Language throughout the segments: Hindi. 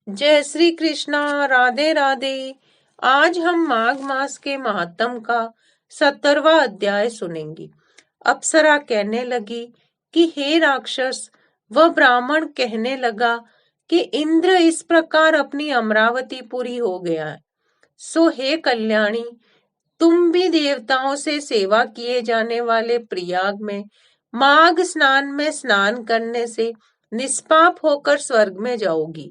जय श्री कृष्णा। राधे राधे। आज हम माघ मास के महात्म का 17वां अध्याय सुनेंगे। अप्सरा कहने लगी कि हे राक्षस, वह ब्राह्मण कहने लगा कि इंद्र इस प्रकार अपनी अमरावती पूरी हो गया है। सो हे कल्याणी, तुम भी देवताओं से सेवा किए जाने वाले प्रयाग में माघ स्नान में स्नान करने से निष्पाप होकर स्वर्ग में जाओगी।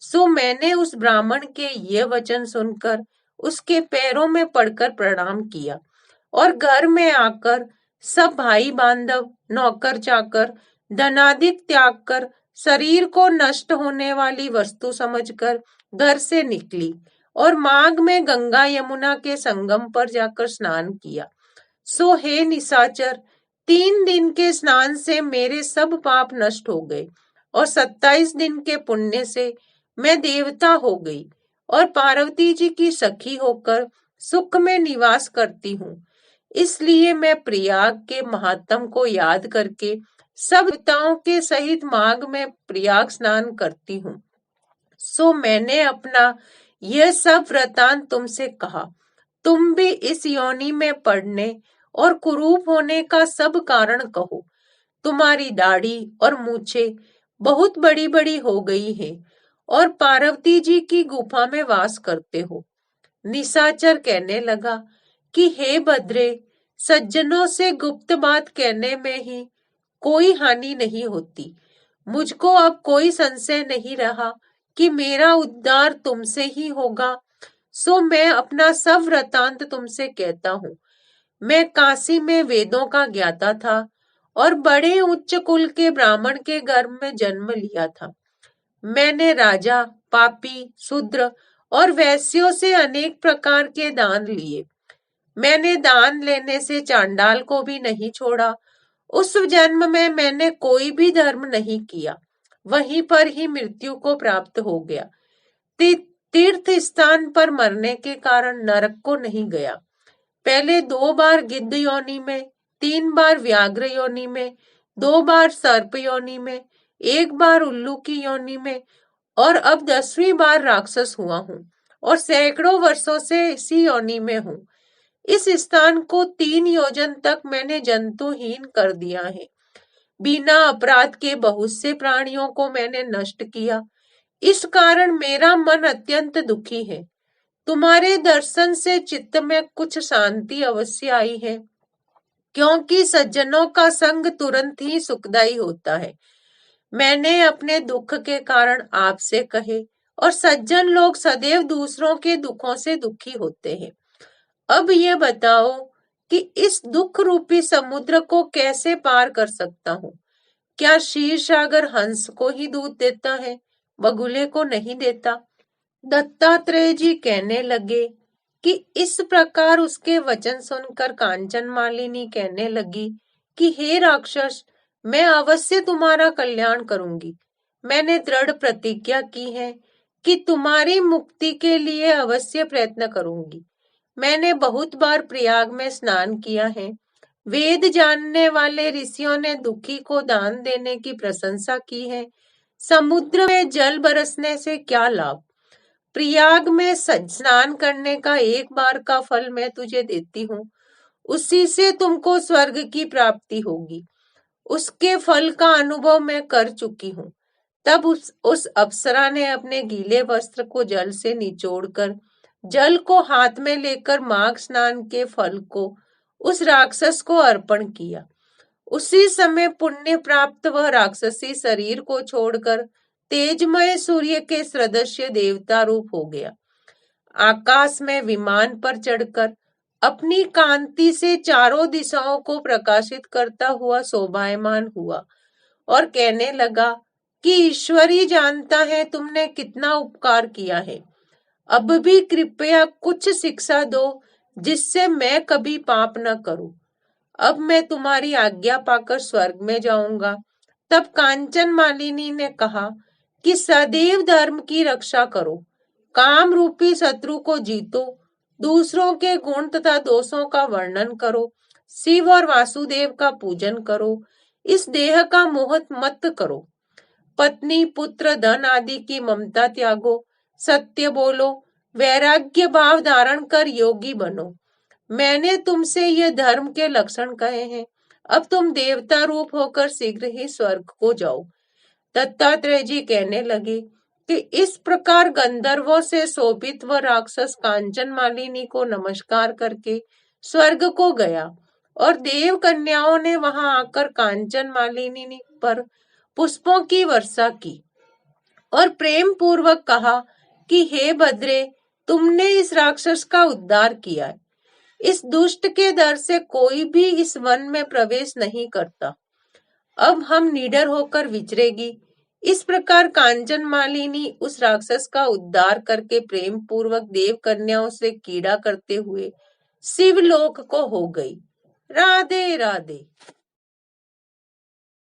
सो मैंने उस ब्राह्मण के ये वचन सुनकर उसके पैरों में पड़कर प्रणाम किया और घर में आकर सब भाई बांधव, नौकर चाकर, धनादि त्याग कर शरीर को नष्ट होने वाली वस्तु समझकर घर से निकली और माघ में गंगा यमुना के संगम पर जाकर स्नान किया। सो हे निशाचर, 3 दिन के स्नान से मेरे सब पाप नष्ट हो गए और 27 दिन के पुण्य से मैं देवता हो गई और पार्वती जी की सखी होकर सुख में निवास करती हूँ। इसलिए मैं प्रयाग के महात्म को याद करके सब देवताओं के सहित माघ में प्रयाग स्नान करती हूँ। सो मैंने अपना यह सब वृतांत तुमसे कहा। तुम भी इस योनि में पड़ने और कुरूप होने का सब कारण कहो। तुम्हारी दाढ़ी और मूछें बहुत बड़ी बड़ी हो गई हैं और पार्वती जी की गुफा में वास करते हो। निशाचर कहने लगा कि हे भद्रे, सज्जनों से गुप्त बात कहने में ही कोई हानि नहीं होती। मुझको अब कोई संशय नहीं रहा कि मेरा उद्धार तुमसे ही होगा। सो मैं अपना सब वृतांत तुमसे कहता हूँ। मैं काशी में वेदों का ज्ञाता था और बड़े उच्च कुल के ब्राह्मण के घर में जन्म लिया था। मैंने राजा, पापी, शूद्र और वैश्यों से अनेक प्रकार के दान लिए। मैंने दान लेने से चांडाल को भी नहीं छोड़ा। उस जन्म में मैंने कोई भी धर्म नहीं किया, वहीं पर ही मृत्यु को प्राप्त हो गया। तीर्थ स्थान पर मरने के कारण नरक को नहीं गया। पहले 2 बार गिद्ध योनि में, 3 बार व्याघ्र योनि में, 2 बार सर्प योनि में, 1 बार उल्लू की योनि में और अब 10वीं बार राक्षस हुआ हूँ और सैकड़ों वर्षों से इसी योनि में हूँ। इस स्थान को 3 योजन तक मैंने जंतुहीन कर दिया है। बिना अपराध के बहुत से प्राणियों को मैंने नष्ट किया। इस कारण मेरा मन अत्यंत दुखी है। तुम्हारे दर्शन से चित्त में कुछ शांति अवश्य आई है, क्योंकि सज्जनों का संग तुरंत ही सुखदायी होता है। मैंने अपने दुख के कारण आपसे कहे और सज्जन लोग सदैव दूसरों के दुखों से दुखी होते हैं। अब ये बताओ कि इस दुख रूपी समुद्र को कैसे पार कर सकता हूँ। क्या क्षीर सागर हंस को ही दूध देता है, बगुले को नहीं देता? दत्तात्रेय जी कहने लगे कि इस प्रकार उसके वचन सुनकर कांचन मालिनी कहने लगी कि हे राक्षस, मैं अवश्य तुम्हारा कल्याण करूंगी। मैंने दृढ़ प्रतिज्ञा की है कि तुम्हारी मुक्ति के लिए अवश्य प्रयत्न करूंगी। मैंने बहुत बार प्रयाग में स्नान किया है। वेद जानने वाले ऋषियों ने दुखी को दान देने की प्रशंसा की है। समुद्र में जल बरसने से क्या लाभ। प्रयाग में स्नान करने का 1 बार का फल मैं तुझे देती हूँ, उसी से तुमको स्वर्ग की प्राप्ति होगी। उसके फल का अनुभव मैं कर चुकी हूँ। तब उस अप्सरा ने अपने गीले वस्त्र को जल से निचोड़कर जल को हाथ में लेकर माघ स्नान के फल को उस राक्षस को अर्पण किया। उसी समय पुण्य प्राप्त वह राक्षसी शरीर को छोड़कर तेजमय सूर्य के सदृश्य देवता रूप हो गया। आकाश में विमान पर चढ़कर अपनी कांति से चारों दिशाओं को प्रकाशित करता हुआ शोभायमान हुआ और कहने लगा कि ईश्वर ही जानता है तुमने कितना उपकार किया है। अब भी कृपया कुछ शिक्षा दो जिससे मैं कभी पाप न करूं। अब मैं तुम्हारी आज्ञा पाकर स्वर्ग में जाऊंगा। तब कांचन मालिनी ने कहा कि सदैव धर्म की रक्षा करो, काम रूपी शत्रु को जीतो, दूसरों के गुण तथा दोषों का वर्णन करो, शिव और वासुदेव का पूजन करो, इस देह का मोह मत करो। पत्नी पुत्र धन आदि की ममता त्यागो, सत्य बोलो, वैराग्य भाव धारण कर योगी बनो। मैंने तुमसे ये धर्म के लक्षण कहे हैं, अब तुम देवता रूप होकर शीघ्र ही स्वर्ग को जाओ। दत्तात्रेय जी कहने लगे कि इस प्रकार गंधर्वों से शोभित व राक्षस कांचन मालिनी को नमस्कार करके स्वर्ग को गया और देव कन्याओं ने वहां आकर कांचन मालिनी पर पुष्पों की वर्षा की और प्रेम पूर्वक कहा कि हे भद्रे, तुमने इस राक्षस का उद्धार किया है। इस दुष्ट के डर से कोई भी इस वन में प्रवेश नहीं करता। अब हम निडर होकर विचरेगी। इस प्रकार कांचन मालिनी उस राक्षस का उद्धार करके प्रेम पूर्वक देव कन्याओं से कीड़ा करते हुए शिवलोक को हो गई। राधे राधे।